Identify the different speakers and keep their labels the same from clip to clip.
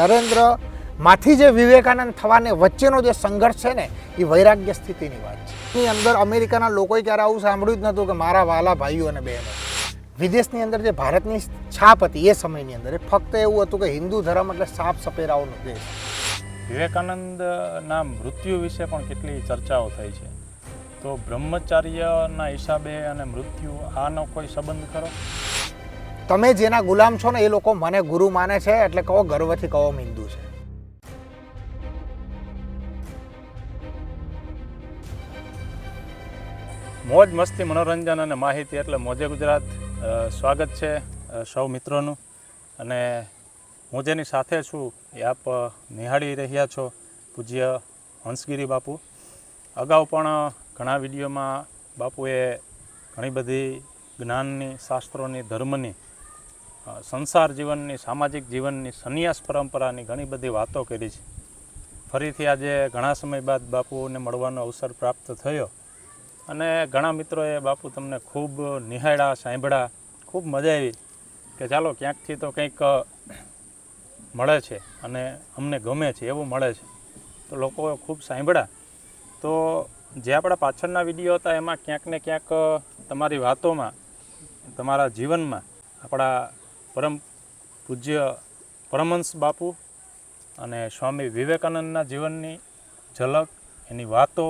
Speaker 1: નરેન્દ્રમાંથી જે વિવેકાનંદ થવાને વચ્ચેનો જે સંઘર્ષ છે ને એ વૈરાગ્ય સ્થિતિની વાત છે. એની અંદર અમેરિકાના લોકોએ ક્યારે આવું સાંભળ્યું જ નહોતું કે મારા વાલા ભાઈઓ અને બહેનો. વિદેશની અંદર જે ભારતની છાપ હતી એ સમયની અંદર એ ફક્ત એવું હતું કે હિન્દુ ધર્મ એટલે સાપ સપેરાઓનો દેશ.
Speaker 2: વિવેકાનંદના મૃત્યુ વિશે પણ કેટલી ચર્ચાઓ થઈ છે. તો બ્રહ્મચાર્યના હિસાબે અને મૃત્યુ આનો કોઈ સંબંધ ખરો?
Speaker 1: તમે જેના ગુલામ છો ને એ લોકો મને ગુરુ માને છે એટલે કહો ગર્વથી કહો હિન્દુ છે.
Speaker 2: મોજ મસ્તી મનોરંજન અને માહિતી એટલે મોજે ગુજરાત. સ્વાગત છે સૌ મિત્રોનું. અને હું જેની સાથે છું એ આપ નિહાળી રહ્યા છો પૂજ્ય હંસગીરી બાપુ. અગાઉ પણ ઘણા વિડીયોમાં બાપુએ ઘણી બધી જ્ઞાનની, શાસ્ત્રોની, ધર્મની, સંસાર જીવનની, સામાજિક જીવનની, સંન્યાસ પરંપરાની ઘણી બધી વાતો કરી છે. ફરીથી આજે ઘણા સમય બાદ બાપુને મળવાનો અવસર પ્રાપ્ત થયો અને ઘણા મિત્રોએ બાપુ તમને ખૂબ નિહાળ્યા, સાંભળ્યા, ખૂબ મજા આવી કે ચાલો ક્યાંકથી તો કંઈક મળે છે અને અમને ગમે છે એવું મળે છે. તો લોકોએ ખૂબ સાંભળ્યા. તો જે આપણા પાછળના વિડીયો હતા એમાં ક્યાંક ને ક્યાંક તમારી વાતોમાં, તમારા જીવનમાં આપણા પરમ પૂજ્ય પરમહંસ બાપુ અને સ્વામી વિવેકાનંદના જીવનની ઝલક, એની વાતો,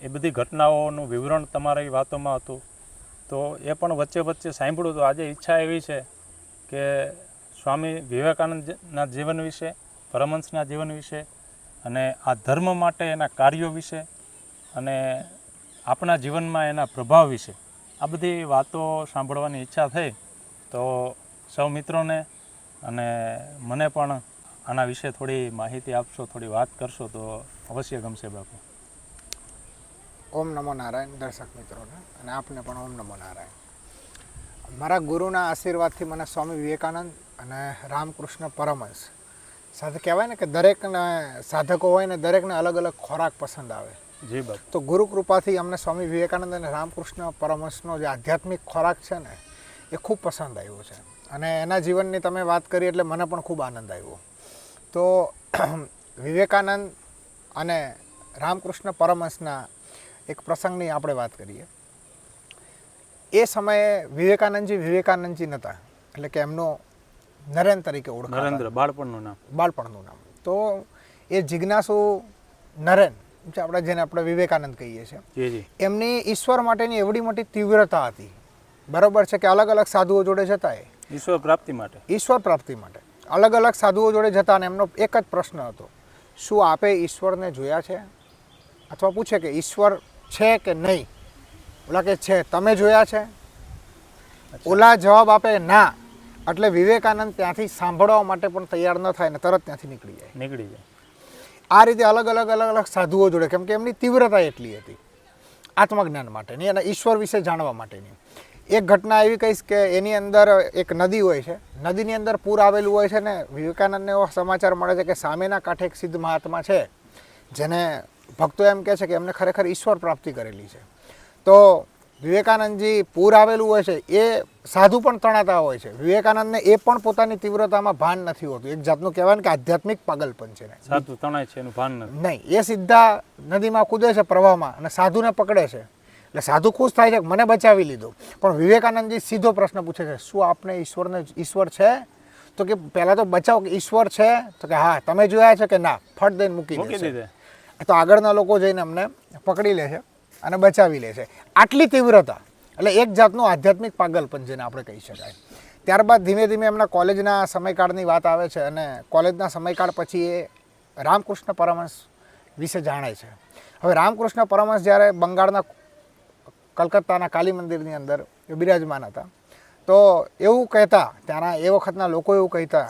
Speaker 2: એ બધી ઘટનાઓનું વિવરણ તમારી વાતોમાં હતું. તો એ પણ વચ્ચે વચ્ચે સાંભળ્યું. તો આજે ઈચ્છા એવી છે કે સ્વામી વિવેકાનંદના જીવન વિશે, પરમહંસના જીવન વિશે અને આ ધર્મ માટે એના કાર્યો વિશે અને આપણા જીવનમાં એના પ્રભાવ વિશે આ બધી વાતો સાંભળવાની ઈચ્છા થઈ. તો સૌ મિત્રોને અને મને પણ આના વિશે થોડી માહિતી આપશો, થોડી વાત કરશો તો અવશ્ય ગમશે બાપુ.
Speaker 1: ઓમ નમો નારાયણ દર્શક મિત્રોને અને આપને પણ ઓમ નમો નારાયણ. મારા ગુરુના આશીર્વાદથી મને સ્વામી વિવેકાનંદ અને રામકૃષ્ણ પરમહંસ સાથે કહેવાય ને કે દરેકને સાધકો હોય ને દરેકને અલગ અલગ ખોરાક પસંદ આવે.
Speaker 2: જી બાપુ.
Speaker 1: તો ગુરુ કૃપાથી અમને સ્વામી વિવેકાનંદ અને રામકૃષ્ણ પરમહંસનો જે આધ્યાત્મિક ખોરાક છે ને એ ખૂબ પસંદ આવ્યો છે અને એના જીવનની તમે વાત કરી એટલે મને પણ ખૂબ આનંદ આવ્યો. તો વિવેકાનંદ અને રામકૃષ્ણ પરમહંસના એક પ્રસંગની આપણે વાત કરીએ. એ સમયે વિવેકાનંદજી નહોતા, એટલે કે એમનો નરેન તરીકે ઓળખાતા.
Speaker 2: નરેન્દ્ર, બાળપણનું નામ.
Speaker 1: તો એ જિજ્ઞાસુ નરેન આપણે જેને આપણે વિવેકાનંદ કહીએ છીએ, એમની ઈશ્વર માટેની એવડી મોટી તીવ્રતા હતી. બરાબર છે કે અલગ અલગ સાધુઓ જોડે જતા
Speaker 2: ઈશ્વર પ્રાપ્તિ માટે અલગ અલગ સાધુઓ જોડે જતા અને એમનો એક જ પ્રશ્ન હતો, શું આપે ઈશ્વરને જોયા છે? અથવા પૂછે કે ઈશ્વર છે કે નહીં? ઓલા કે છે, તમે જોયા છે? ઓલા જવાબ આપે ના, એટલે વિવેકાનંદ ત્યાંથી સાંભળવા માટે પણ તૈયાર ન થાય ને તરત ત્યાંથી નીકળી જાય. આ રીતે અલગ અલગ સાધુઓ જોડે, કેમ કે એમની તીવ્રતા એટલી હતી આત્મજ્ઞાન માટેની અને ઈશ્વર વિશે જાણવા માટેની. એક ઘટના એવી કહીશ કે એની અંદર એક નદી હોય છે, નદીની અંદર પૂર આવેલું હોય છે ને વિવેકાનંદને એવો સમાચાર મળે છે કે સામેના કાંઠે એક સિદ્ધ મહાત્મા છે જેને ભક્તો એમ કહે છે કે એમને ખરેખર ઈશ્વર પ્રાપ્તિ કરેલી છે. તો વિવેકાનંદજી પૂર આવેલું હોય છે એ સાધુ પણ તણાતા હોય છે. વિવેકાનંદને એ પણ પોતાની તીવ્રતામાં ભાન નથી હોતું. એક જાતનું કહેવાય ને કે આધ્યાત્મિક પાગલપન છે. સાધુ તણાય છે એનું ભાન નથી.
Speaker 1: નહીં, એ સીધા નદીમાં કૂદે છે પ્રવાહમાં અને સાધુને પકડે છે. એટલે સાધુ ખુશ થાય છે કે મને બચાવી લીધો. પણ વિવેકાનંદજી સીધો પ્રશ્ન પૂછે છે, શું આપને ઈશ્વર છે? તો કે પહેલાં તો બચાવો, કે ઈશ્વર છે? તો કે હા. તમે જોયા છે કે ના? ફટ દઈને મૂકી દે. તો આગળના લોકો જઈને અમને પકડી લે છે અને બચાવી લે છે. આટલી તીવ્રતા, એટલે એક જાતનું આધ્યાત્મિક પાગલપન જેને આપણે કહી શકાય. ત્યારબાદ ધીમે ધીમે એમના કોલેજના સમયકાળની વાત આવે છે અને કોલેજના સમયકાળ પછી એ રામકૃષ્ણ પરમહંસ વિશે જાણે છે. હવે રામકૃષ્ણ પરમહંસ જ્યારે બંગાળના કલકત્તાના કાલી મંદિરની અંદર બિરાજમાન હતા તો એવું કહેતા, ત્યાંના એ વખતના લોકો એવું કહેતા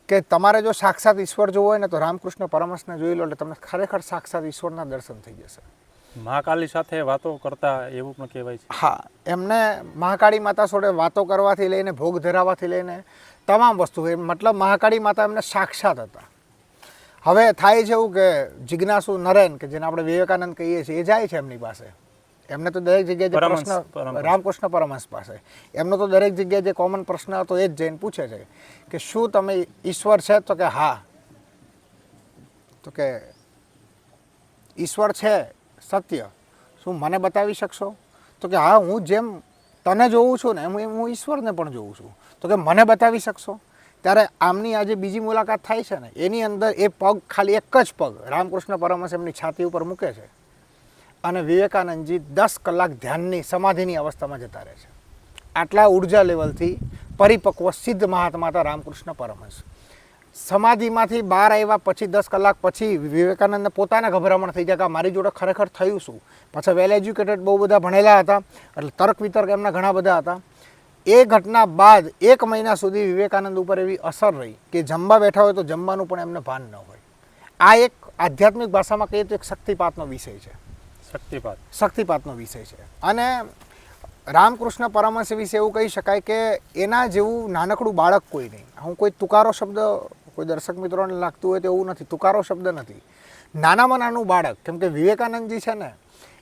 Speaker 1: કે તમારે જો સાક્ષાત ઈશ્વર જોવું હોય ને તો રામકૃષ્ણ પરમહંસને જોઈ લો એટલે તમને ખરેખર સાક્ષાત ઈશ્વરના દર્શન થઈ જશે.
Speaker 2: મહાકાળી સાથે વાતો કરતા એવું પણ કહેવાય છે.
Speaker 1: હા, એમને મહાકાળી માતા જોડે વાતો કરવાથી લઈને ભોગ ધરાવવાથી લઈને તમામ વસ્તુ, મતલબ મહાકાળી માતા એમને સાક્ષાત હતા. હવે થાય છે એવું કે જિજ્ઞાસુ નરેન, કે જેને આપણે વિવેકાનંદ કહીએ છીએ, એ જાય છે એમની પાસે. એમને તો દરેક જગ્યાએ જે
Speaker 2: પરમહંસ,
Speaker 1: પ્રશ્ન
Speaker 2: પરમહંસ.
Speaker 1: રામકૃષ્ણ પરમહંસ પાસે એમનો તો દરેક જગ્યાએ જે કોમન પ્રશ્ન હતો એ જ જઈને પૂછે છે કે શું તમે ઈશ્વર છે? તો કે હા. તો કે ઈશ્વર છે સત્ય, શું મને બતાવી શકશો? તો કે હા, હું જેમ તને જોઉં છું ને એમ હું ઈશ્વરને પણ જોઉં છું. તો કે મને બતાવી શકશો? ત્યારે આમની આજે બીજી મુલાકાત થાય છે ને એની અંદર એ પગ, ખાલી એક જ પગ રામકૃષ્ણ પરમહંસ એમની છાતી ઉપર મૂકે છે અને વિવેકાનંદજી 10 કલાક ધ્યાનની સમાધિની અવસ્થામાં જતા રહે છે. આટલા ઉર્જા લેવલથી પરિપક્વ સિદ્ધ મહાત્મા હતા રામકૃષ્ણ પરમહંસ. સમાધિમાંથી બહાર આવ્યા પછી 10 કલાક પછી વિવેકાનંદને પોતાને ગભરામણ થઈ જાય કે મારી જોડે ખરેખર થયું શું. પાછા વેલ એજ્યુકેટેડ, બહુ બધા ભણેલા હતા, એટલે તર્ક વિતર્ક એમના ઘણા બધા હતા. એ ઘટના બાદ 1 મહિના સુધી વિવેકાનંદ ઉપર એવી અસર રહી કે જમવા બેઠા હોય તો જમવાનું પણ એમને ભાન ન હોય. આ એક આધ્યાત્મિક ભાષામાં કહીએ તો એક શક્તિપાતનો વિષય છે. શક્તિપાતનો વિષય છે. અને રામકૃષ્ણ પરમહંસ વિશે એવું કહી શકાય કે એના જેવું નાનકડું બાળક કોઈ નહીં. હું કોઈ તુકારો શબ્દ, કોઈ દર્શક મિત્રોને લાગતું હોય તો એવું નથી, તુકારો શબ્દ નથી. નાનામાં નાનું બાળક, કેમ કે વિવેકાનંદજી છે ને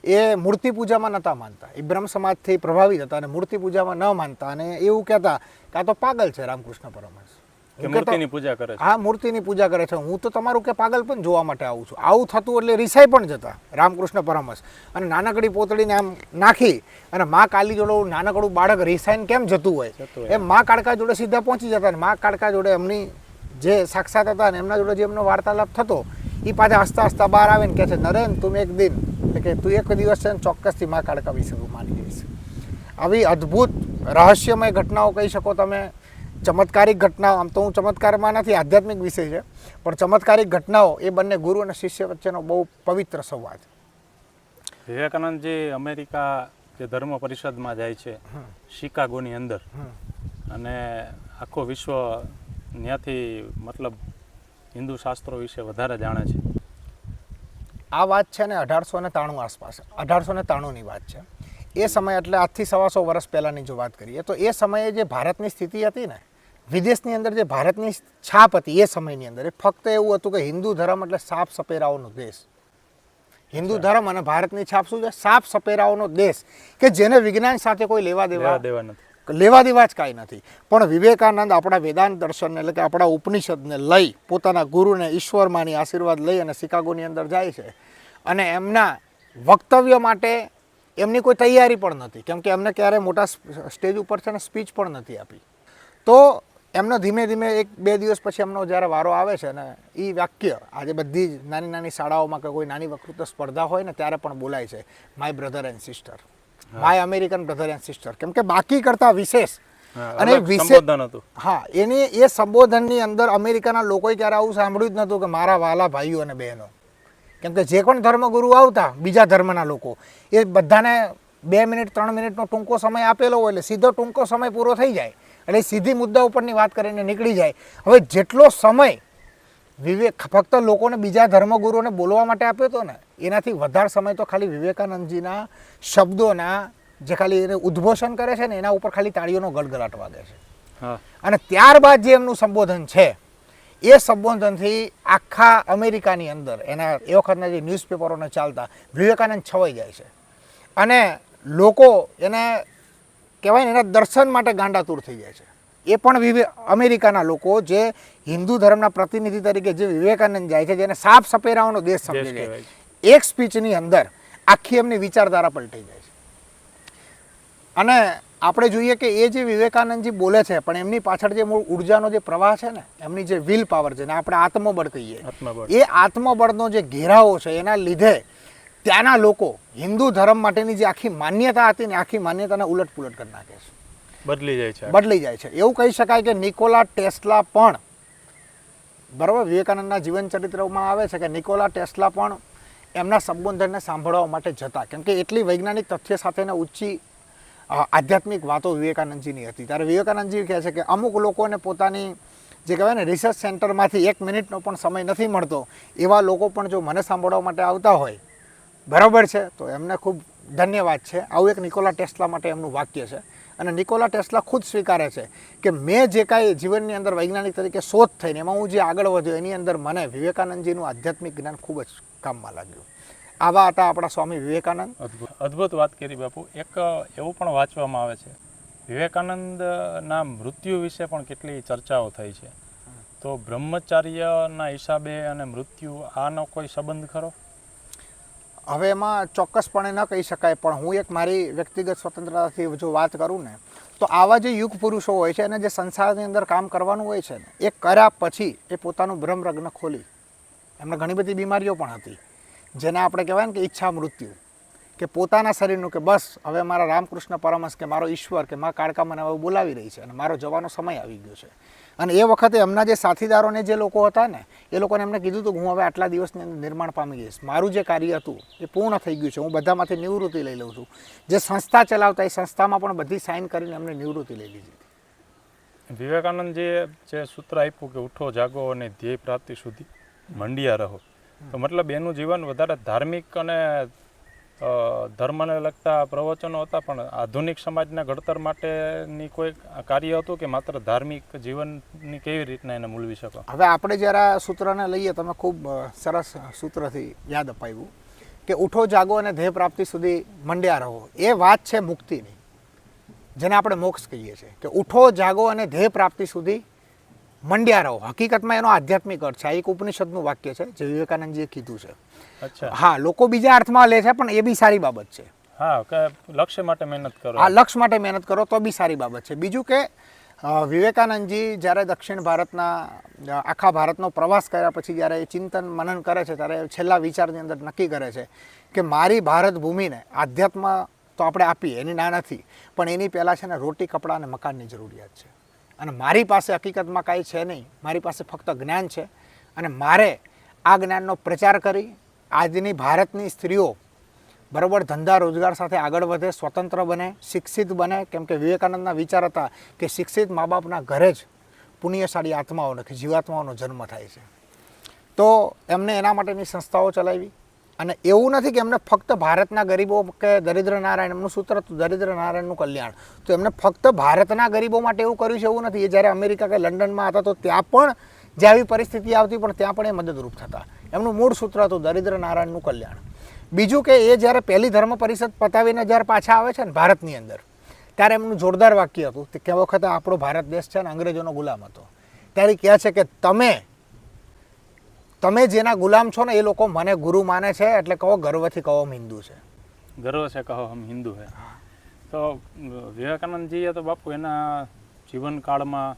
Speaker 1: એ મૂર્તિ પૂજામાં નહોતા માનતા. એ બ્રહ્મ સમાજથી પ્રભાવિત હતા અને મૂર્તિ પૂજામાં ન માનતા અને એવું કહેતા કે આ તો પાગલ છે રામકૃષ્ણ પરમહંસ.
Speaker 2: મૂર્તિની પૂજા કરે છે.
Speaker 1: હા, મૂર્તિની પૂજા કરે છે. હું તો તમારું કે પાગલ પણ જોવા માટે આવું છું. આવું થતું એટલે રિસાઈ પણ જતા રામકૃષ્ણ પરમહંસ અને નાનકડી પોતળીને આમ નાખી અને મા કાલી જોડે નાનકડું બાળક રિસાઈને કેમ જતું હોય એમ મા કાળકા જોડે સીધા પહોંચી જતા અને મા કાળકા જોડે એમની જે સાક્ષાત હતા ને એમના જોડે જે એમનો વાર્તાલાપ થતો એ પાછા હસતા હસતા બહાર આવે ને કહે છે નરેન તું એક દિન, એટલે કે તું એક દિવસ છે ને ચોક્કસથી મા કાળકા વિશે તું માની જઈશ. આવી અદ્ભુત રહસ્યમય ઘટનાઓ કહી શકો તમે, ચમત્કારિક ઘટનાઓ. આમ તો હું ચમત્કારમાં નથી, આધ્યાત્મિક વિષય છે, પણ ચમત્કારિક ઘટનાઓ એ બંને ગુરુ અને શિષ્ય વચ્ચેનો બહુ પવિત્ર સંવાદ.
Speaker 2: વિવેકાનંદજી અમેરિકા જે ધર્મ પરિષદમાં જાય છે શિકાગોની અંદર, અને આખો વિશ્વ ત્યાંથી મતલબ હિન્દુ શાસ્ત્રો વિશે વધારે જાણે છે.
Speaker 1: આ વાત છે ને 1893 આસપાસ, 1893ની વાત છે. એ સમય એટલે આજથી 125 વર્ષ પહેલાંની જો વાત કરીએ તો એ સમયે જે ભારતની સ્થિતિ હતી ને, વિદેશની અંદર જે ભારતની છાપ હતી એ સમયની અંદર, એ ફક્ત એવું હતું કે હિન્દુ ધર્મ એટલે સાપ સપેરાઓનો દેશ. હિન્દુ ધર્મ અને ભારતની છાપ શું છે? સાપ સપેરાઓનો દેશ, કે જેને વિજ્ઞાન સાથે કોઈ લેવા દેવા જ કાંઈ નથી. પણ વિવેકાનંદ આપણા વેદાંત દર્શનને, એટલે કે આપણા ઉપનિષદને લઈ, પોતાના ગુરુને ઈશ્વરમાંની આશીર્વાદ લઈ અને શિકાગોની અંદર જાય છે. અને એમના વક્તવ્ય માટે એમની કોઈ તૈયારી પણ નથી, કેમ કે એમને ક્યારે મોટા સ્ટેજ ઉપર છે ને સ્પીચ પણ નથી આપી. તો એમનો ધીમે ધીમે 1-2 દિવસ પછી એમનો જ્યારે વારો આવે છે ને, એ વાક્ય આજે બધી જ નાની નાની શાળાઓમાં કે કોઈ નાની વક્તૃત્વ સ્પર્ધા હોય ને ત્યારે પણ બોલાય છે, my brother and sister, my American brother and sister, કેમ કે બાકી કરતા વિશેષ. અને હા, એની એ સંબોધનની અંદર અમેરિકાના લોકોએ ક્યારે આવું સાંભળ્યું જ નહોતું કે મારા વાલા ભાઈઓ અને બહેનો. કેમ કે જે પણ ધર્મગુરુ આવતા બીજા ધર્મના લોકો, એ બધાને 2 મિનિટ 3 મિનિટનો ટૂંકો સમય આપેલો હોય એટલે સીધો ટૂંકો સમય પૂરો થઈ જાય એટલે સીધી મુદ્દા ઉપરની વાત કરીને નીકળી જાય. હવે જેટલો સમય ફક્ત લોકોને બીજા ધર્મગુરુઓને બોલવા માટે આપ્યો હતો ને, એનાથી વધારે સમય તો ખાલી વિવેકાનંદજીના શબ્દોના જે ખાલી એને ઉદ્ઘોષણ કરે છે ને એના ઉપર ખાલી તાળીઓનો ગડગડાટ વાગે છે. અને ત્યારબાદ જે એમનું સંબોધન છે એ સંબોધનથી આખા અમેરિકાની અંદર એના એ વખતના જે ન્યૂઝપેપરોને ચાલતા વિવેકાનંદ છવાઈ જાય છે અને લોકો એને કહેવાય ને એના દર્શન માટે ગાંડાતુર થઈ જાય છે. એ પણ અમેરિકાના લોકો જે હિન્દુ ધર્મના પ્રતિનિધિ તરીકે જે વિવેકાનંદ જાય છે, જેને સાપ સપેરાઓનો દેશ સમજે છે, એક સ્પીચની અંદર આખી એમની વિચારધારા પલટાઈ જાય છે. અને આપણે જોઈએ કે એ જે વિવેકાનંદજી બોલે છે પણ એમની પાછળ જે મૂળ ઉર્જાનો જે પ્રવાહ છે ને, એમની જે વિલ પાવર છે ને આપણે આત્મબળ કહીએ, એ આત્મબળનો જે ઘેરાવો છે એના લીધે ત્યાંના લોકો હિન્દુ ધર્મ માટેની જે આખી માન્યતા હતી ને આખી માન્યતાને ઉલટપુલટ કરી નાખે છે, બદલી જાય છે. એવું કહી શકાય કે નિકોલા ટેસ્લા પણ, બરાબર, વિવેકાનંદના જીવન ચરિત્રમાં આવે છે કે નિકોલા ટેસ્લા પણ એમના સંબોધનને સાંભળવા માટે જતા, કેમ કે એટલી વૈજ્ઞાનિક તથ્ય સાથેને ઊંચી આધ્યાત્મિક વાતો વિવેકાનંદજીની હતી. ત્યારે વિવેકાનંદજી કહે છે કે અમુક લોકોને પોતાની જે કહેવાય ને રિસર્ચ સેન્ટરમાંથી 1 મિનિટનો પણ સમય નથી મળતો, એવા લોકો પણ જો મને સાંભળવા માટે આવતા હોય, બરાબર છે, તો એમને ખૂબ ધન્યવાદ છે. આવું એક નિકોલા ટેસ્લા માટે એમનું વાક્ય છે. અને નિકોલા ટેસ્લા ખુદ સ્વીકારે છે કે મેં જે કાંઈ જીવનની અંદર વૈજ્ઞાનિક તરીકે શોધ થઈને એમાં હું જે આગળ વધ્યો એની અંદર મને વિવેકાનંદજીનું આધ્યાત્મિક જ્ઞાન ખૂબ જ કામમાં લાગ્યું. આવા હતા આપણા સ્વામી વિવેકાનંદ.
Speaker 2: અદ્ભુત વાત કરી બાપુ. એક એવું પણ વાંચવામાં આવે છે વિવેકાનંદના મૃત્યુ વિશે પણ કેટલી ચર્ચાઓ થઈ છે. તો બ્રહ્મચાર્યના હિસાબે અને મૃત્યુ આનો કોઈ સંબંધ ખરો?
Speaker 1: હવે એમાં ચોક્કસપણે ન કહી શકાય, પણ હું એક મારી વ્યક્તિગત સ્વતંત્રતાથી જો વાત કરું ને, તો આવા જે યુગ પુરુષો હોય છે અને જે સંસારની અંદર કામ કરવાનું હોય છે ને, એ કર્યા પછી એ પોતાનું બ્રહ્મરગ્ન ખોલી, એમને ઘણી બધી બીમારીઓ પણ હતી જેને આપણે કહેવાય ને કે ઈચ્છા મૃત્યુ, કે પોતાના શરીરનું કે બસ હવે મારા રામકૃષ્ણ પરમહંસ કે મારો ઈશ્વર કે મા કાળકા મને હવે બોલાવી રહી છે અને મારો જવાનો સમય આવી ગયો છે. અને એ વખતે એમના જે સાથીદારોને જે લોકો હતા ને, એ લોકોને એમને કીધું હતું કે હું હવે આટલા દિવસની અંદર નિર્માણ પામી જઈશ, મારું જે કાર્ય હતું એ પૂર્ણ થઈ ગયું છે, હું બધામાંથી નિવૃત્તિ લઈ લઉં છું. જે સંસ્થા ચલાવતા એ સંસ્થામાં પણ બધી સાઇન કરીને એમને નિવૃત્તિ લઈ લીધી.
Speaker 2: વિવેકાનંદજીએ જે સૂત્ર આપ્યું કે ઉઠો જાગો અને ધ્યેય પ્રાપ્તિ સુધી મંડ્યા રહો, તો મતલબ એનું જીવન વધારે ધાર્મિક અને ધર્મને લગતા પ્રવચનો હતા, પણ આધુનિક સમાજના ઘડતર માટેની કોઈ કાર્ય હતું કે માત્ર ધાર્મિક જીવનની કેવી રીતના એને મૂલવી શકો?
Speaker 1: હવે આપણે જ્યારે આ સૂત્રને લઈએ, તમે ખૂબ સરસ સૂત્રથી યાદ અપાવ્યું કે ઉઠો જાગો અને ધ્યેય પ્રાપ્તિ સુધી મંડ્યા રહો. એ વાત છે મુક્તિની, જેને આપણે મોક્ષ કહીએ છીએ, કે ઉઠો જાગો અને ધ્યેય પ્રાપ્તિ સુધી મંડ્યા રહો. હકીકતમાં એનો આધ્યાત્મિક અર્થ છે. આ એક ઉપનિષદનું વાક્ય છે જે વિવેકાનંદજીએ કીધું છે.
Speaker 2: અચ્છા.
Speaker 1: હા, લોકો બીજા અર્થમાં લે છે, પણ એ બી સારી બાબત છે.
Speaker 2: હા, કે લક્ષ્ય માટે મહેનત કરો.
Speaker 1: આ લક્ષ્ય માટે મહેનત કરો તો બી સારી બાબત છે. બીજું કે વિવેકાનંદજી જ્યારે દક્ષિણ ભારતના આખા ભારતનો પ્રવાસ કર્યા પછી જ્યારે એ ચિંતન મનન કરે છે, ત્યારે છેલ્લા વિચારની અંદર નક્કી કરે છે કે મારી ભારત ભૂમિને આધ્યાત્મ તો આપણે આપીએ, એની ના નથી, પણ એની પહેલાં છે ને રોટી, કપડાં અને મકાનની જરૂરિયાત છે. અને મારી પાસે હકીકતમાં કાંઈ છે નહીં, મારી પાસે ફક્ત જ્ઞાન છે, અને મારે આ જ્ઞાનનો પ્રચાર કરી આજની ભારતની સ્ત્રીઓ બરાબર ધંધા રોજગાર સાથે આગળ વધે, સ્વતંત્ર બને, શિક્ષિત બને. કેમ કે વિવેકાનંદના વિચાર હતા કે શિક્ષિત મા બાપના ઘરે જ પુણ્યશાળી આત્માઓનો કે જીવાત્માઓનો જન્મ થાય છે. તો એમને એના માટેની સંસ્થાઓ ચલાવી. અને એવું નથી કે એમને ફક્ત ભારતના ગરીબો કે દરિદ્ર નારાયણ, એમનું સૂત્ર હતું દરિદ્ર નારાયણનું કલ્યાણ, તો એમને ફક્ત ભારતના ગરીબો માટે એવું કર્યું છે એવું નથી. એ જ્યારે અમેરિકા કે લંડનમાં હતા તો ત્યાં પણ જે આવી પરિસ્થિતિ આવતી પણ ત્યાં પણ એ મદદરૂપ થતા. એમનું મૂળ સૂત્ર હતું દરિદ્ર નારાયણનું કલ્યાણ. બીજું કે એ જ્યારે પહેલી ધર્મ પરિષદ પતાવીને જ્યારે પાછા આવે છે ને ભારતની અંદર, ત્યારે એમનું જોરદાર વાક્ય હતું કે વખતે આપણો ભારત દેશ છે ને અંગ્રેજોનો ગુલામ હતો, ત્યારે કહે છે કે તમે જેના ગુલામ છો ને એ લોકો મને ગુરુ માને છે, એટલે કહો ગર્વથી કહો હમ હિન્દુ છે.
Speaker 2: ગર્વ છે કહો હમ હિન્દુ હે. તો વિવેકાનંદજીએ તો બાપુ એના જીવનકાળમાં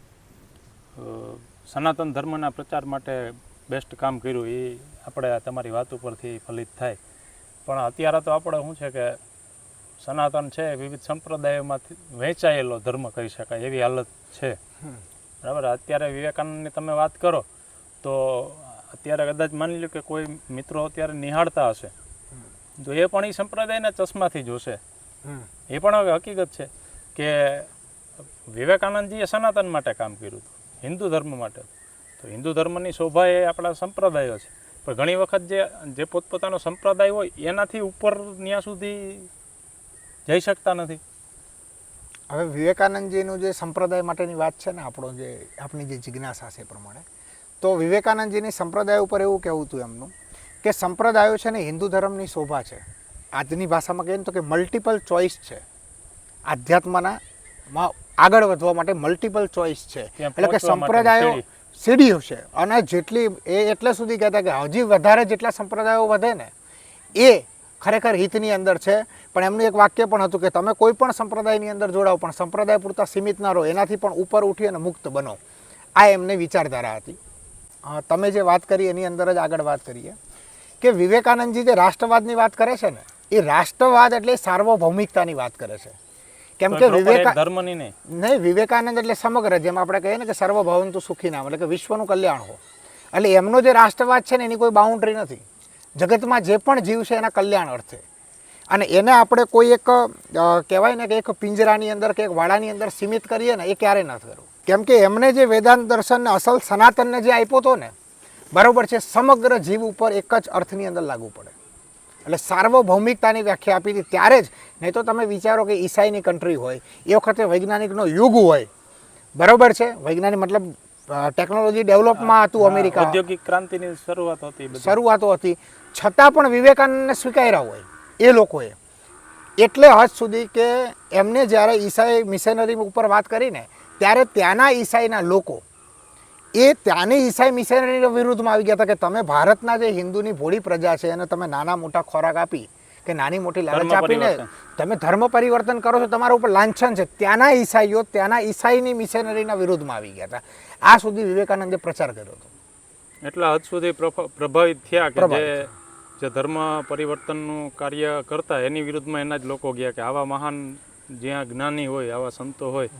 Speaker 2: સનાતન ધર્મના પ્રચાર માટે બેસ્ટ કામ કર્યું, એ આપણે તમારી વાત ઉપરથી ફલિત થાય. પણ અત્યારે તો આપણે શું છે કે સનાતન છે વિવિધ સંપ્રદાયોમાંથી વહેંચાયેલો ધર્મ કહી શકાય એવી હાલત છે. બરાબર. અત્યારે વિવેકાનંદની તમે વાત કરો તો અત્યારે કદાચ માની લો કે કોઈ મિત્રો અત્યારે નિહાળતા હશે તો એ પણ એ સંપ્રદાયના ચશ્માથી જોશે. એ પણ હવે હકીકત છે કે વિવેકાનંદજીએ સનાતન માટે કામ કર્યું હતું, હિન્દુ ધર્મ માટે. તો હિન્દુ ધર્મની શોભા એ આપણા સંપ્રદાયો છે, પણ ઘણી વખત જે પોતપોતાનો સંપ્રદાય હોય એનાથી ઉપર ત્યાં સુધી જઈ શકતા નથી.
Speaker 1: હવે વિવેકાનંદજીનું જે સંપ્રદાય માટેની વાત છે ને, આપણી જે જિજ્ઞાસા છે પ્રમાણે, તો વિવેકાનંદજીની સંપ્રદાય ઉપર એવું કહેવું હતું એમનું કે સંપ્રદાયો છે ને હિન્દુ ધર્મની શોભા છે. આજની ભાષામાં કહીએ તો કે મલ્ટિપલ ચોઇસ છે. આધ્યાત્મમાં આગળ વધવા માટે મલ્ટિપલ ચોઇસ છે. એટલે કે સંપ્રદાયો સીડીઓ છે. અને જેટલી એ એટલે સુધી કહેતા કે હજી વધારે જેટલા સંપ્રદાયો વધે ને એ ખરેખર હિતની અંદર છે. પણ એમનું એક વાક્ય પણ હતું કે તમે કોઈ પણ સંપ્રદાયની અંદર જોડાઓ, પણ સંપ્રદાય પૂરતા સીમિત ના રહો, એનાથી પણ ઉપર ઉઠી અને મુક્ત બનો. આ એમની વિચારધારા હતી. તમે જે વાત કરી એની અંદર જ આગળ વાત કરીએ કે વિવેકાનંદજી જે રાષ્ટ્રવાદની વાત કરે છે ને, એ રાષ્ટ્રવાદ એટલે સાર્વભૌમિકતાની વાત કરે છે. કેમ કે વિવેકાનંદ એટલે સમગ્ર, જેમ આપણે કહીએ ને કે સર્વભવંતુ સુખીનામ, એટલે કે વિશ્વનું કલ્યાણ હો. એટલે એમનો જે રાષ્ટ્રવાદ છે ને એની કોઈ બાઉન્ડ્રી નથી. જગતમાં જે પણ જીવ છે એના કલ્યાણ અર્થે. અને એને આપણે કોઈ એક કહેવાય ને કે એક પિંજરાની અંદર કે એક વાડાની અંદર સીમિત કરીએ ને, એ ક્યારેય ન કરવું. કેમ કે એમને જે વેદાંત દર્શનને અસલ સનાતનને જે આપ્યો હતો ને, બરાબર છે, સમગ્ર જીવ ઉપર એક જ અર્થની અંદર લાગુ પડે. એટલે સાર્વભૌમિકતાની વ્યાખ્યા આપી હતી ત્યારે જ. નહીં તો તમે વિચારો કે ઈસાઈની કન્ટ્રી હોય, એ વખતે વૈજ્ઞાનિકનો યુગ હોય, બરાબર છે, વૈજ્ઞાનિક મતલબ ટેકનોલોજી ડેવલપમાં હતું અમેરિકા,
Speaker 2: ઔદ્યોગિક ક્રાંતિની શરૂઆત હતી બધી.
Speaker 1: શરૂઆતો હતી, છતાં પણ વિવેકાનંદને સ્વીકાર્યા હોય એ લોકોએ એટલે હદ સુધી કે એમને જ્યારે ઈસાઈ મિશનરી ઉપર વાત કરીને ત્યારે ત્યાંના ઈસાઈના લોકો એ ત્યાંની ઈસાઈ મિશનરીના વિરુદ્ધમાં આવી ગયા હતા કે તમે ભારતના જે હિન્દુની ભોળી પ્રજા છે એને તમે નાના મોટા ખોરાક આપી કે નાની મોટી લાલચ આપીને તમે ધર્મ પરિવર્તન કરો છો, તમારા ઉપર લાંછન છે. ત્યાંના ઈસાઈઓ ત્યાંના ઈસાઈની મિશનરીના વિરુદ્ધમાં આવી ગયા હતા. આ સુધી વિવેકાનંદે પ્રચાર કર્યો હતો.
Speaker 2: એટલા હદ સુધી પ્રભાવિત થયા કે જે ધર્મ પરિવર્તનનું કાર્ય કરતા એની વિરુદ્ધમાં એના જ લોકો ગયા કે આવા મહાન જ્યાં જ્ઞાની હોય, આવા સંતો હોય,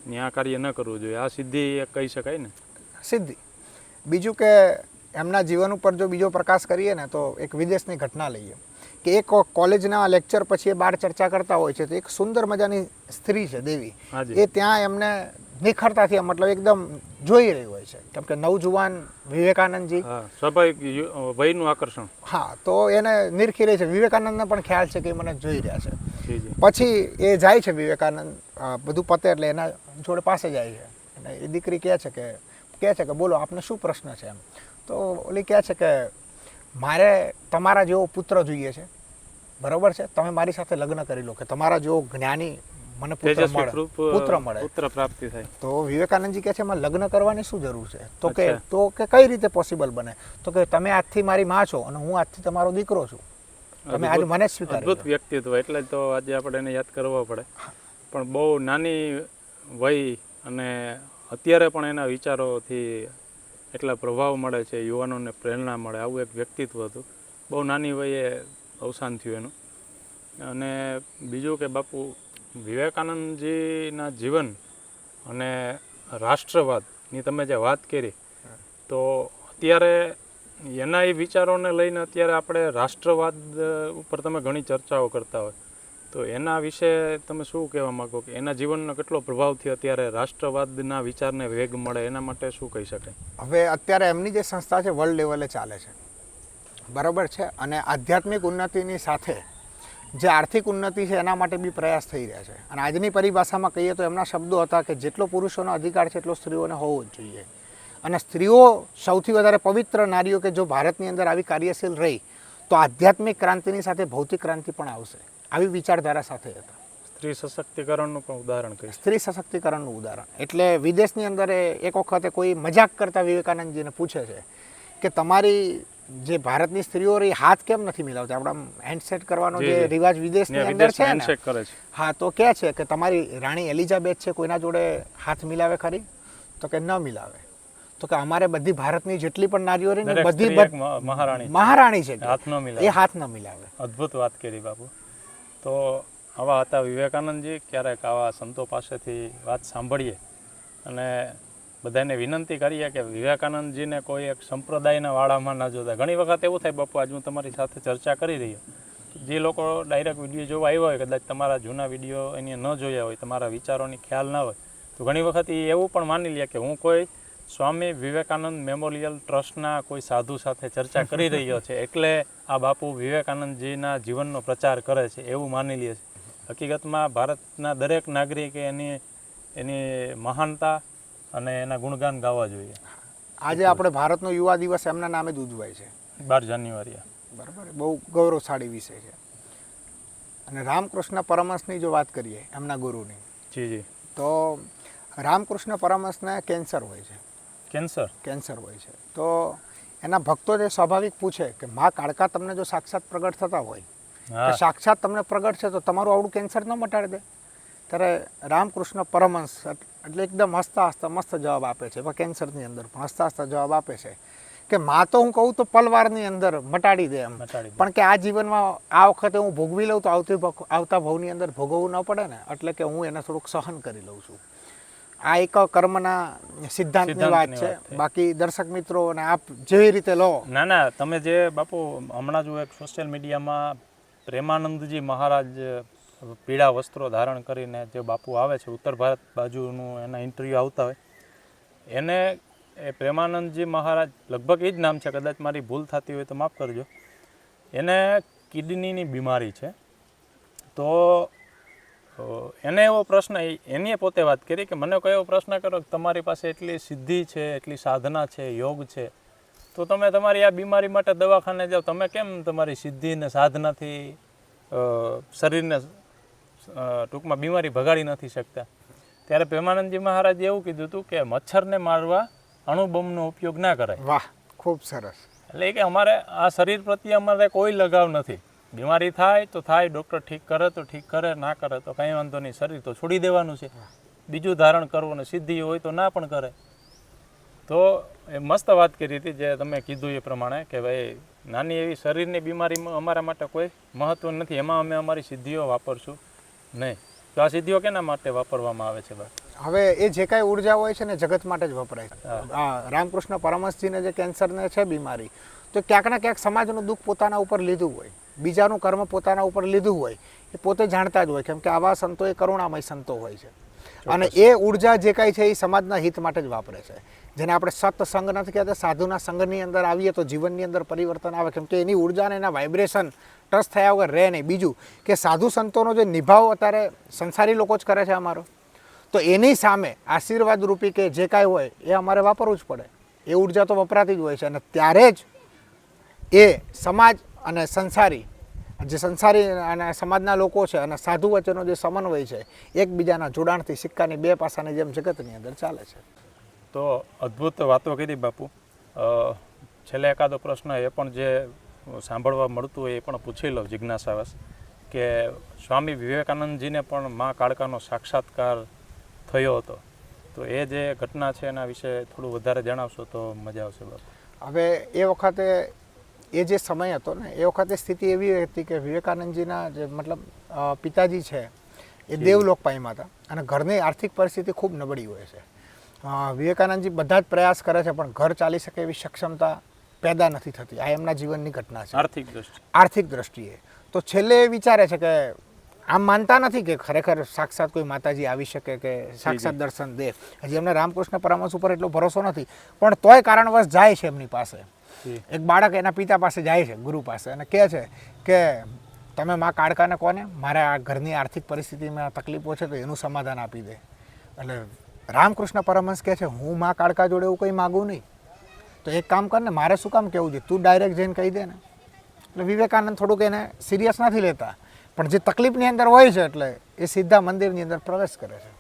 Speaker 2: ત્યાં આ કાર્ય ન કરવું જોઈએ. આ સિદ્ધિ એક કહી શકાય ને,
Speaker 1: સિદ્ધિ. બીજું કે એમના જીવન ઉપર જો બીજો પ્રકાશ કરીએ ને તો એક વિદેશની ઘટના લઈએ કે એક કોલેજના લેક્ચર પછી એ બહાર ચર્ચા કરતા હોય છે તો એક સુંદર મજાની સ્ત્રી છે દેવી, એ ત્યાં એમને નિખરતાથી મતલબ એકદમ જોઈ રહી હોય છે કેમ કે નવજુવાન વિવેકાનંદજી,
Speaker 2: સ્વાભાવિક વયનું આકર્ષણ.
Speaker 1: હા, તો એને નિરખી રહી છે. વિવેકાનંદને પણ ખ્યાલ છે કે મને જોઈ રહ્યા છે. પછી એ જાય છે વિવેકાનંદ, બધું પતે એટલે એના જોડે પાસે જાય છે અને એ દીકરી કહે છે કે બોલો આપને શું પ્રશ્ન છે એમ. તો ઓલી કહે છે કે મારે તમારા જેવો પુત્ર જોઈએ છે, બરાબર છે, તમે મારી સાથે લગ્ન કરી લો કે તમારા જેવો જ્ઞાની મને પુત્ર મળે,
Speaker 2: પુત્ર પ્રાપ્તિ થાય.
Speaker 1: તો વિવેકાનંદજી કહે છે એમાં લગ્ન કરવાની શું જરૂર છે? તો કે કઈ રીતે પોસિબલ બને? તો કે તમે આજથી મારી માં છો અને હું આજથી તમારો દીકરો છું, તમે આજે મને સ્વીકાર.
Speaker 2: અદ્ભુત વ્યક્તિત્વ, એટલે જ તો આજે આપણે એને યાદ કરવા પડે. પણ બહુ નાની વય અને અત્યારે પણ એના વિચારોથી એટલા પ્રભાવ મળે છે, યુવાનોને પ્રેરણા મળે, આવું એક વ્યક્તિત્વ હતું. બહુ નાની વયે અવસાન થયું એનું. અને બીજું કે બાપુ વિવેકાનંદજીના જીવન અને રાષ્ટ્રવાદની તમે જે વાત કરી, તો અત્યારે એના એ વિચારોને લઈને અત્યારે આપણે રાષ્ટ્રવાદ ઉપર તમે ઘણી ચર્ચાઓ કરતા હોય, તો એના વિશે તમે શું કહેવા માગો કે એના જીવનનો કેટલો પ્રભાવથી અત્યારે રાષ્ટ્રવાદના વિચારને વેગ મળે, એના માટે શું કહી શકાય?
Speaker 1: હવે અત્યારે એમની જે સંસ્થા છે વર્લ્ડ લેવલે ચાલે છે, બરાબર છે, અને આધ્યાત્મિક ઉન્નતિની સાથે જે આર્થિક ઉન્નતિ છે એના માટે બી પ્રયાસ થઈ રહ્યા છે. અને આજની પરિભાષામાં કહીએ તો એમના શબ્દો હતા કે જેટલો પુરુષોનો અધિકાર છે એટલો સ્ત્રીઓને હોવો જ જોઈએ, અને સ્ત્રીઓ સૌથી વધારે પવિત્ર નારીઓ કે જો ભારતની અંદર આવી કાર્યશીલ રહી તો આધ્યાત્મિક ક્રાંતિની સાથે ભૌતિક ક્રાંતિ પણ આવશે, આવી વિચારધારા સાથે હતા.
Speaker 2: સ્ત્રી સશક્તિકરણનું પણ ઉદાહરણ કહ્યું.
Speaker 1: સ્ત્રી સશક્તિકરણનું ઉદાહરણ એટલે વિદેશની અંદર એક વખતે કોઈ મજાક કરતા વિવેકાનંદજીને પૂછે છે કે તમારી જે ભારતની સ્ત્રીઓ રહી હાથ કેમ નથી મિલાવતા, આપણા હેન્ડસેટ કરવાનો જે રિવાજ વિદેશની અંદર છે ને, હા, તો કહે છે કે તમારી રાણી એલિઝાબેથ છે કોઈના જોડે હાથ મિલાવે ખરી? તો કે ન મિલાવે. તો કે અમારે બધી ભારતની જેટલી પણ નારીઓ રહી ને બધી મહારાણી છે, એ હાથ ન મિલાવે.
Speaker 2: અદ્ભુત વાત કરી બાપુ. તો આવા હતા વિવેકાનંદજી. ક્યારેક આવા સંતો પાસેથી વાત સાંભળીએ અને બધાને વિનંતી કરીએ કે વિવેકાનંદજીને કોઈ એક સંપ્રદાયના વાળામાં ના જોતા. ઘણી વખત એવું થાય બાપુ, આજ હું તમારી સાથે ચર્ચા કરી રહ્યો, જે લોકો ડાયરેક્ટ વિડીયો જોવા આવ્યા હોય, કદાચ તમારા જૂના વિડીયો એને ન જોયા હોય, તમારા વિચારોની ખ્યાલ ના હોય, તો ઘણી વખત એ એવું પણ માની લે કે હું કોઈ સ્વામી વિવેકાનંદ મેમોરિયલ ટ્રસ્ટના કોઈ સાધુ સાથે ચર્ચા કરી રહ્યો છે એટલે આ બાપુ વિવેકાનંદજીના જીવનનો પ્રચાર કરે છે એવું માની લે છે. હકીકતમાં ભારતના દરેક નાગરિકે એની મહાનતા અને એના ગુણગાન ગાવા જોઈએ.
Speaker 1: આજે આપણે ભારતનો યુવા દિવસ એમના નામે જ ઉજવાય છે,
Speaker 2: 12 જાન્યુઆરીએ.
Speaker 1: બરાબર, બહુ ગૌરવશાળી વિષય છે. અને રામકૃષ્ણ પરમહંસની જો વાત કરીએ એમના ગુરુની,
Speaker 2: જી,
Speaker 1: તો રામકૃષ્ણ પરમહંસને કેન્સર હોય છે. કેન્સર હોય છે. તો એના ભક્તો જે સ્વાભાવિક પૂછે કે મા કાળકા તમને જો સાક્ષાત પ્રગટ થતા હોય, કે સાક્ષાત તમને પ્રગટ છે તો તમારું આવડું કેન્સર ન મટાડી દે? ત્યારે રામકૃષ્ણ પરમહંસ એટલે એકદમ હસતા હસતા મસ્ત જવાબ આપે છે, કેન્સરની અંદર પણ હસતા હસતા જવાબ આપે છે કે માં તો હું કહું તો પલવારની અંદર મટાડી દે એમ, પણ કે આ જીવનમાં આ વખતે હું ભોગવી લઉં તો આવતા ભવની અંદર ભોગવવું ન પડે ને, એટલે કે હું એને થોડુંક સહન કરી લઉં છું. આ એક કર્મના સિદ્ધાંતની વાત છે. બાકી દર્શક મિત્રો અને આપ જેવી રીતે લો.
Speaker 2: ના, તમે જે બાપુ હમણાં જ એક સોશિયલ મીડિયામાં પ્રેમાનંદજી મહારાજ પીળા વસ્ત્રો ધારણ કરીને જે બાપુ આવે છે ઉત્તર ભારત બાજુનું એના ઇન્ટરવ્યૂ આવતા હોય, એને એ પ્રેમાનંદજી મહારાજ લગભગ એ જ નામ છે, કદાચ મારી ભૂલ થતી હોય તો માફ કરજો, એને કિડનીની બીમારી છે. તો તો એને એવો પ્રશ્ન એની પોતે વાત કરી કે મને કયો પ્રશ્ન કર્યો કે તમારી પાસે એટલી સિદ્ધિ છે, એટલી સાધના છે, યોગ છે, તો તમે તમારી આ બીમારી માટે દવાખાને જાઓ, તમે કેમ તમારી સિદ્ધિ ને સાધનાથી શરીરને ટૂંકમાં બીમારી ભગાડી નથી શકતા? ત્યારે પ્રેમાનંદજી મહારાજે એવું કીધું હતું કે મચ્છરને મારવા અણુબોમ્બનો ઉપયોગ ના કરાય.
Speaker 1: વાહ, ખૂબ સરસ.
Speaker 2: એટલે કે અમારે આ શરીર પ્રત્યે અમારે કોઈ લગાવ નથી. બીમારી થાય તો થાય, ડૉક્ટર ઠીક કરે તો ઠીક કરે, ના કરે તો કંઈ વાંધો નહીં, શરીર તો છોડી દેવાનું છે, બીજું ધારણ કરવું, ને સિદ્ધિ હોય તો ના પણ કરે. તો એ મસ્ત વાત કરી હતી જે તમે કીધું એ પ્રમાણે કે ભાઈ નાની એવી શરીરની બીમારીમાં અમારા માટે કોઈ મહત્વ નથી, એમાં અમે અમારી સિદ્ધિઓ વાપરશું નહીં. તો આ સિદ્ધિઓ કેના માટે વાપરવામાં આવે છે બા?
Speaker 1: હવે એ જે કાંઈ ઉર્જા હોય છે ને જગત માટે જ વપરાય છે. રામકૃષ્ણ પરમહંસજીને જે કેન્સરને છે બીમારી, તો ક્યાંક ને ક્યાંક સમાજનું દુઃખ પોતાના ઉપર લીધું હોય, બીજાનું કર્મ પોતાના ઉપર લીધું હોય, એ પોતે જાણતા જ હોય, કેમ કે આવા સંતો એ કરુણામય સંતો હોય છે. અને એ ઉર્જા જે કાંઈ છે એ સમાજના હિત માટે જ વાપરે છે. જેને આપણે સત્સંગ નથી કહેતા, સાધુના સંઘની અંદર આવીએ તો જીવનની અંદર પરિવર્તન આવે, કેમ કે એની ઉર્જા અને એના વાઇબ્રેશન ટચ થયા વગર રહે નહીં. બીજું કે સાધુ સંતોનો જે નિભાવ અત્યારે સંસારી લોકો જ કરે છે અમારો, તો એની સામે આશીર્વાદ રૂપી કે જે કાંઈ હોય એ અમારે વાપરવું જ પડે. એ ઉર્જા તો વપરાતી જ હોય છે, અને ત્યારે જ એ સમાજ અને સંસારી જે સંસારી અને સમાજના લોકો છે અને સાધુ વચ્ચેનો જે સમન્વય છે એકબીજાના જોડાણથી સિક્કાની બે પાસાની જેમ જગતની અંદર ચાલે છે.
Speaker 2: તો અદ્ભુત વાતો કરી બાપુ. છેલ્લે એકાદો પ્રશ્ન એ પણ જે સાંભળવા મળતું હોય એ પણ પૂછી લો જિજ્ઞાસાવશ, કે સ્વામી વિવેકાનંદજીને પણ મા કાળકાનો સાક્ષાત્કાર થયો હતો, તો એ જે ઘટના છે એના વિશે થોડું વધારે જણાવશો તો મજા આવશે બાપુ.
Speaker 1: હવે એ વખતે એ જે સમય હતો ને એ વખતે સ્થિતિ એવી હતી કે વિવેકાનંદજીના જે મતલબ પિતાજી છે એ દેવલોક પામ્યા હતા અને ઘરની આર્થિક પરિસ્થિતિ ખૂબ નબળી હોય છે. વિવેકાનંદજી બધા જ પ્રયાસ કરે છે પણ ઘર ચાલી શકે એવી સક્ષમતા પેદા નથી થતી. આ એમના જીવનની ઘટના છે આર્થિક દ્રષ્ટિએ. તો છેલ્લે એ વિચારે છે કે આમ માનતા નથી કે ખરેખર સાક્ષાત કોઈ માતાજી આવી શકે કે સાક્ષાત દર્શન દે. હજી એમને રામકૃષ્ણ પરમહંસ ઉપર એટલો ભરોસો નથી, પણ તોય કારણવશ જાય છે એમની પાસે. એક બાળક એના પિતા પાસે જાય છે, ગુરુ પાસે, અને કહે છે કે તમે મા કાળકાને કોને મારા આ ઘરની આર્થિક પરિસ્થિતિમાં તકલીફો છે તો એનું સમાધાન આપી દે. એટલે રામકૃષ્ણ પરમહંસ કહે છે હું મા કાળકા જોડે એવું કંઈ માગું નહીં, તો એક કામ કર ને, મારે શું કામ કહેવું છે, તું ડાયરેક્ટ જઈને કહી દે ને. એટલે વિવેકાનંદ થોડુંક એને સિરિયસ નથી લેતા, પણ જે તકલીફની અંદર હોય છે એટલે એ સીધા મંદિરની અંદર પ્રવેશ કરે છે.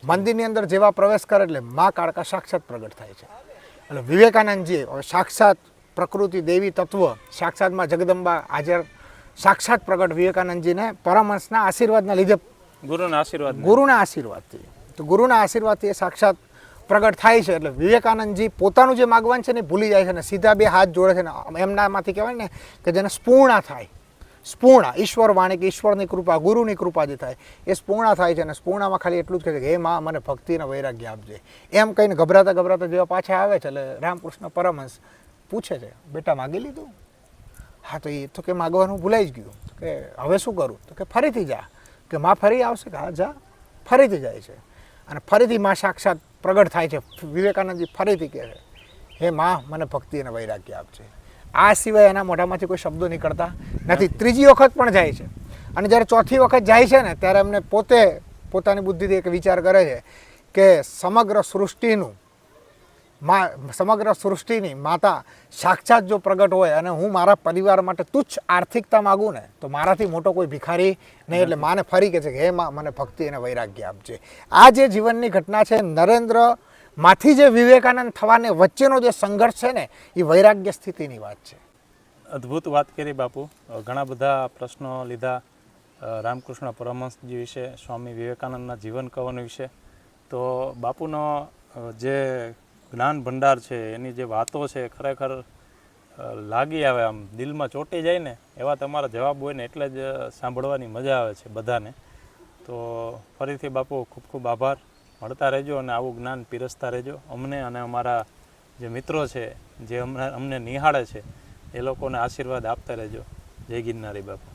Speaker 1: મંદિરની અંદર જેવા પ્રવેશ કરે એટલે મા કાળકા સાક્ષાત પ્રગટ થાય છે. એટલે વિવેકાનંદજી સાક્ષાત પ્રકૃતિ દેવી તત્વ સાક્ષાતમાં જગદંબા હાજર સાક્ષાત પ્રગટ વિવેકાનંદજીને પરમહંસના આશીર્વાદના લીધે, ગુરુના આશીર્વાદથી, તો ગુરુના આશીર્વાદથી એ સાક્ષાત પ્રગટ થાય છે. એટલે વિવેકાનંદજી પોતાનું જે માગવાન છે ને ભૂલી જાય છે ને સીધા બે હાથ જોડે છે ને એમનામાંથી કહેવાય ને કે જેને સ્પૂર્ણા થાય, સ્પૂર્ણા ઈશ્વર વાણી કે ઈશ્વરની કૃપા, ગુરુની કૃપા જે થાય એ સ્પૂર્ણા થાય છે. અને સ્પૂર્ણામાં ખાલી એટલું જ કહે છે કે હે માં મને ભક્તિ અને વૈરાગ્ય આપજે. એમ કહીને ગભરાતા જેવા પાછા આવે છે એટલે રામકૃષ્ણ પરમહંસ પૂછે છે બેટા માગી લીધું? હા, તો એ તો કે માગવાનું ભૂલાઈ જ ગયું. કે હવે શું કરું? તો કે ફરીથી જા. કે માં ફરી આવશે? કે હા જા. ફરીથી જાય છે અને ફરીથી માં સાક્ષાત પ્રગટ થાય છે. વિવેકાનંદજી ફરીથી કહે છે હે માં મને ભક્તિ અને વૈરાગ્ય આપજે. આ સિવાય એના મોઢામાંથી કોઈ શબ્દો નીકળતા નથી. ત્રીજી વખત પણ જાય છે અને જ્યારે ચોથી વખત જાય છે ને ત્યારે એમને પોતાની બુદ્ધિથી એક વિચાર કરે છે કે સમગ્ર સૃષ્ટિની માતા સાક્ષાત જો પ્રગટ હોય અને હું મારા પરિવાર માટે તુચ્છ આર્થિકતા માગું ને તો મારાથી મોટો કોઈ ભિખારી નહીં. એટલે માને ફરી કહે છે કે હે માં મને ભક્તિ અને વૈરાગ્ય આપજે. આ જે જીવનની ઘટના છે નરેન્દ્ર માંથી જે વિવેકાનંદ થવાને વચ્ચેનો જે સંઘર્ષ છે ને એ વૈરાગ્ય સ્થિતિની વાત છે.
Speaker 2: અદ્ભુત વાત કરી બાપુ. ઘણા બધા પ્રશ્નો લીધા રામકૃષ્ણ પરમહંસજી વિશે, સ્વામી વિવેકાનંદના જીવન કવન વિશે. તો બાપુનો જે જ્ઞાન ભંડાર છે એની જે વાતો છે ખરેખર લાગી આવે, આમ દિલમાં ચોંટી જાય ને એવા તમારા જવાબ હોય ને એટલે જ સાંભળવાની મજા આવે છે બધાને. તો ફરીથી બાપુ ખૂબ ખૂબ આભાર. મળતા રહેજો અને આવું જ્ઞાન પીરસતા રહેજો અમને અને અમારા જે મિત્રો છે જે અમને નિહાળે છે એ લોકોને આશીર્વાદ આપતા રહેજો. જય ગિરનારી બાપુ.